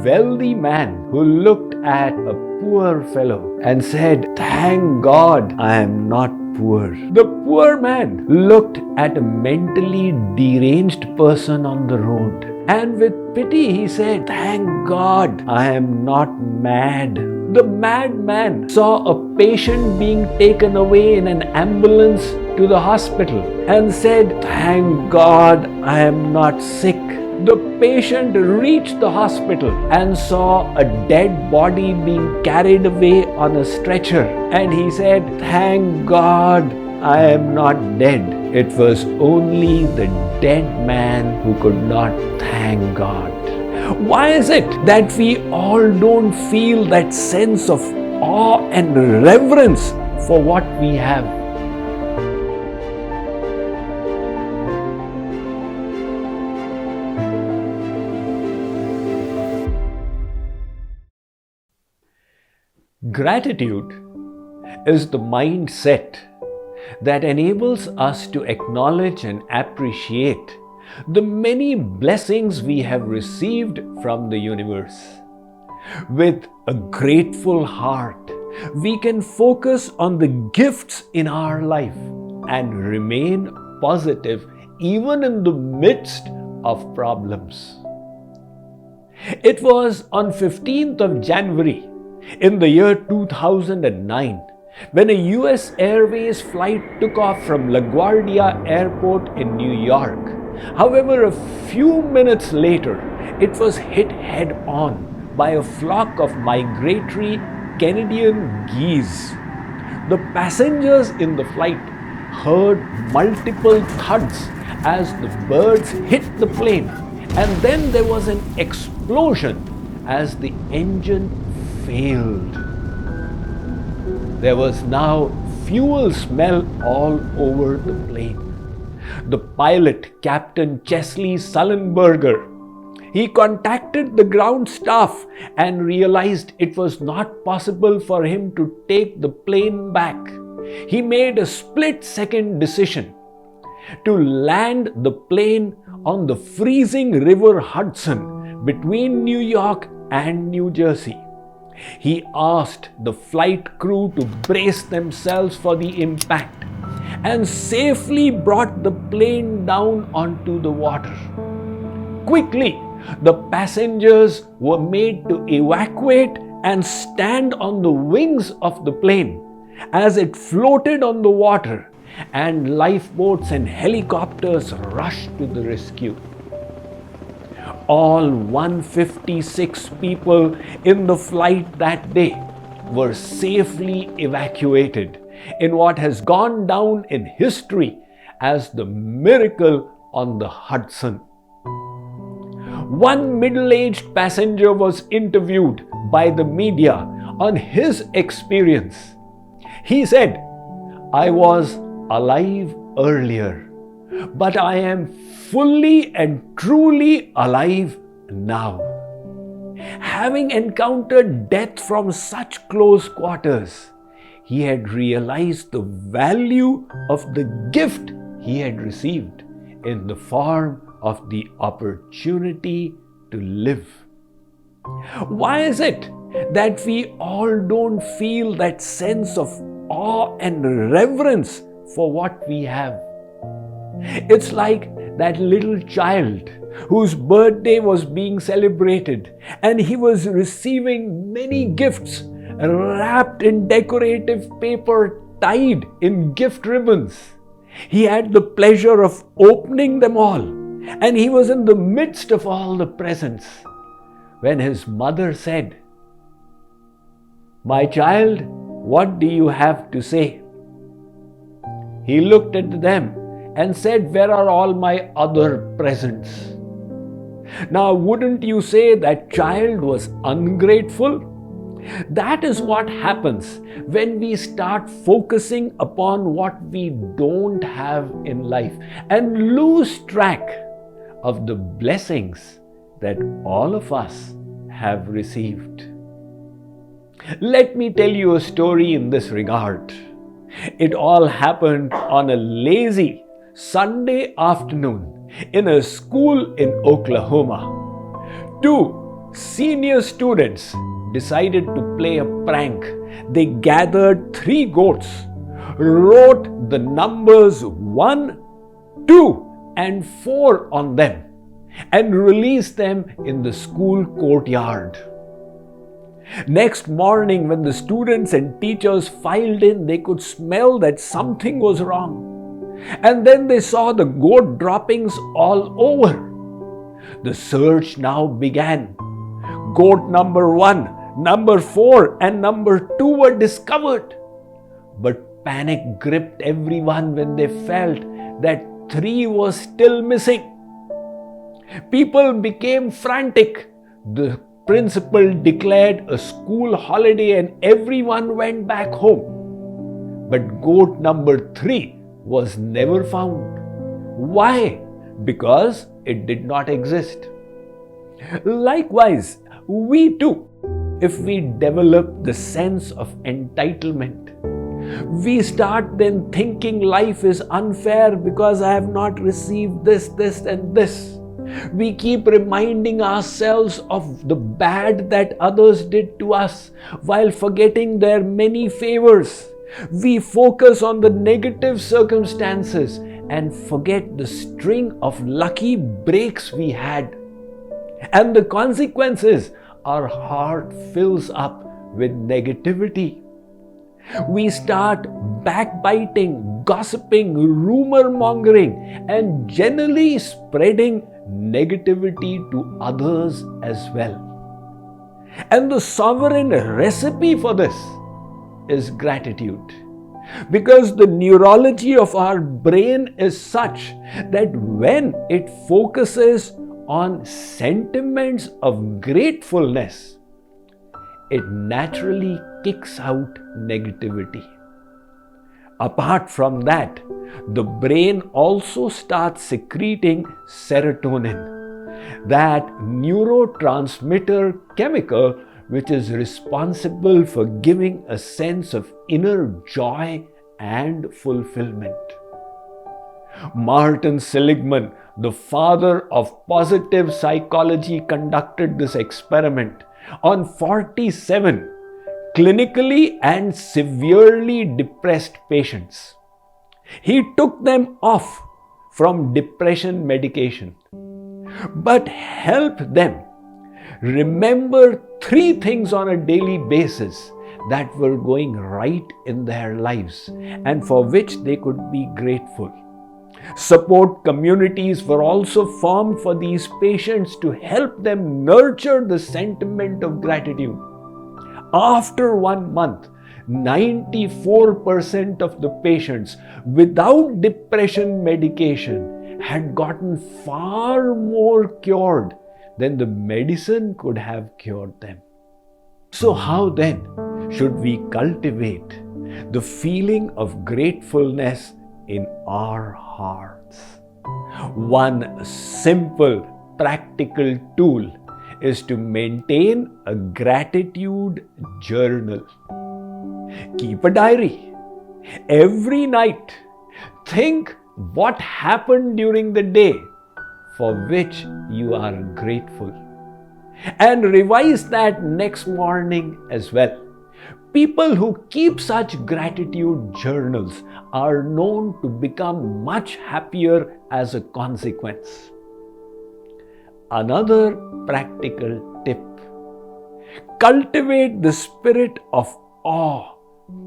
wealthy man who looked at a poor fellow and said, "Thank God I am not poor." The poor man looked at a mentally deranged person on the road, and with pity he said, "Thank God I am not mad." The madman saw a patient being taken away in an ambulance to the hospital and said, "Thank God I am not sick." The patient reached the hospital and saw a dead body being carried away on a stretcher, and he said, "Thank God I am not dead." It was only the dead man who could not thank God. Why is it that we all don't feel that sense of awe and reverence for what we have? Gratitude is the mindset that enables us to acknowledge and appreciate the many blessings we have received from the universe. With a grateful heart, we can focus on the gifts in our life and remain positive even in the midst of problems. It was on 15th of January in the year 2009 when a US Airways flight took off from LaGuardia Airport in New York. However, a few minutes later, it was hit head-on by a flock of migratory Canadian geese. The passengers in the flight heard multiple thuds as the birds hit the plane, and then there was an explosion as the engine failed. There was now fuel smell all over the plane. The pilot, Captain Chesley Sullenberger, he contacted the ground staff and realized it was not possible for him to take the plane back. He made a split-second decision to land the plane on the freezing River Hudson between New York and New Jersey. He asked the flight crew to brace themselves for the impact and safely brought the plane down onto the water. Quickly, the passengers were made to evacuate and stand on the wings of the plane as it floated on the water, and lifeboats and helicopters rushed to the rescue. All 156 people in the flight that day were safely evacuated in what has gone down in history as the miracle on the Hudson. One middle-aged passenger was interviewed by the media on his experience. He said, "I was alive earlier, but I am fully and truly alive now." Having encountered death from such close quarters, he had realized the value of the gift he had received in the form of the opportunity to live. Why is it that we all don't feel that sense of awe and reverence for what we have? It's like that little child whose birthday was being celebrated and he was receiving many gifts wrapped in decorative paper, tied in gift ribbons. He had the pleasure of opening them all, and he was in the midst of all the presents when his mother said, "My child, what do you have to say?" He looked at them and said, "Where are all my other presents?" Now, wouldn't you say that child was ungrateful? That is what happens when we start focusing upon what we don't have in life and lose track of the blessings that all of us have received. Let me tell you a story in this regard. It all happened on a lazy Sunday afternoon in a school in Oklahoma. Two senior students decided to play a prank. They gathered 3 goats, wrote the numbers 1, 2, and 4 on them, and released them in the school courtyard. Next morning, when the students and teachers filed in, they could smell that something was wrong. And then they saw the goat droppings all over. The search now began. Goat number 1, number 4, and number 2 were discovered. But panic gripped everyone when they felt that 3 was still missing. People became frantic. The principal declared a school holiday and everyone went back home. But goat number 3 was never found. Why? Because it did not exist. Likewise, we too, if we develop the sense of entitlement, we start then thinking life is unfair because I have not received this, and this. We keep reminding ourselves of the bad that others did to us while forgetting their many favors. We focus on the negative circumstances and forget the string of lucky breaks we had. And the consequence is our heart fills up with negativity. We start backbiting, gossiping, rumor mongering, and generally spreading negativity to others as well. And the sovereign recipe for this is gratitude. Because the neurology of our brain is such that when it focuses on sentiments of gratefulness, it naturally kicks out negativity. Apart from that, the brain also starts secreting serotonin, that neurotransmitter chemical which is responsible for giving a sense of inner joy and fulfillment. Martin Seligman, the father of positive psychology, conducted this experiment on 47 clinically and severely depressed patients. He took them off from depression medication, but helped them remember 3 things on a daily basis that were going right in their lives and for which they could be grateful. Support communities were also formed for these patients to help them nurture the sentiment of gratitude. After 1 month, 94% of the patients without depression medication had gotten far more cured than the medicine could have cured them. So how then should we cultivate the feeling of gratefulness in our hearts? One simple, practical tool is to maintain a gratitude journal. Keep a diary. Every night, think what happened during the day for which you are grateful. And revise that next morning as well. People who keep such gratitude journals are known to become much happier as a consequence. Another practical tip: cultivate the spirit of awe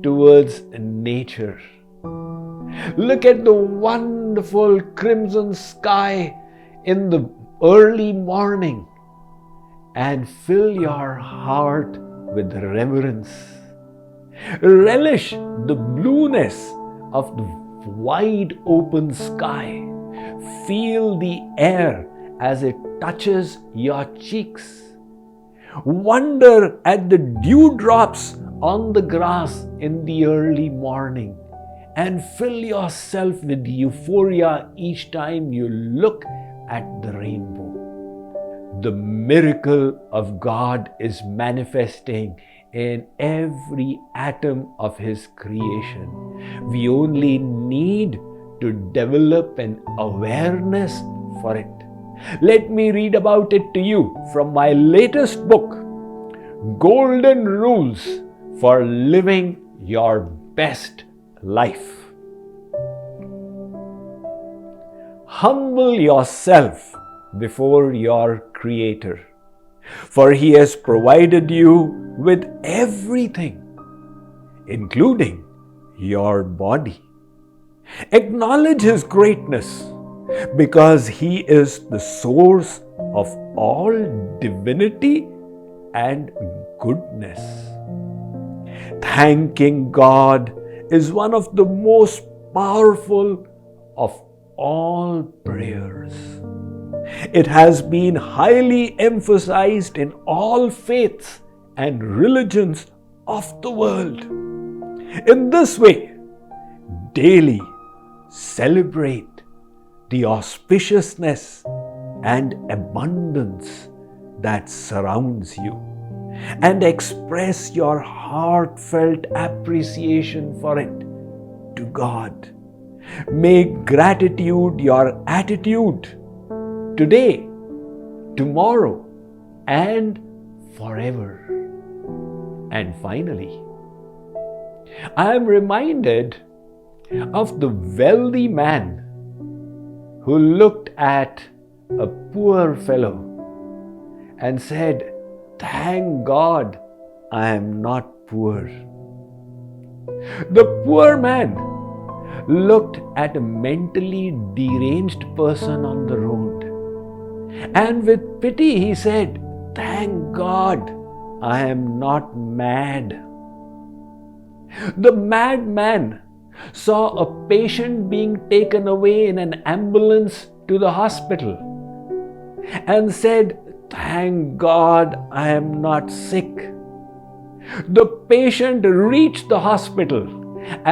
towards nature. Look at the wonderful crimson sky in the early morning and fill your heart with reverence. Relish the blueness of the wide open sky. Feel the air as it touches your cheeks. Wonder at the dewdrops on the grass in the early morning and fill yourself with euphoria each time you look at the rainbow. The miracle of God is manifesting in every atom of His creation. We only need to develop an awareness for it. Let me read about it to you from my latest book, Golden Rules for Living Your Best Life. Humble yourself before your Creator, for He has provided you with everything, including your body. Acknowledge His greatness, because He is the source of all divinity and goodness. Thanking God is one of the most powerful of all prayers. It has been highly emphasized in all faiths and religions of the world. In this way, daily celebrate the auspiciousness and abundance that surrounds you, and express your heartfelt appreciation for it to God. Make gratitude your attitude today, tomorrow, and forever. And finally, I am reminded of the wealthy man who looked at a poor fellow and said, "Thank God I am not poor." The poor man looked at a mentally deranged person on the road, and with pity he said, "Thank God I am not mad." The madman saw a patient being taken away in an ambulance to the hospital and said, "Thank God I am not sick." The patient reached the hospital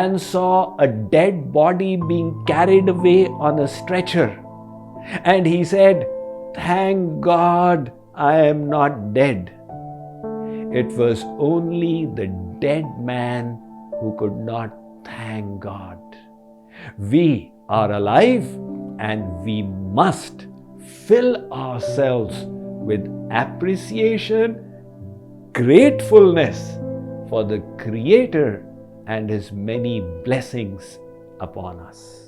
and saw a dead body being carried away on a stretcher, and he said, "Thank God I am not dead." It was only the dead man who could not thank God. We are alive, and we must fill ourselves with appreciation, gratefulness for the Creator and His many blessings upon us.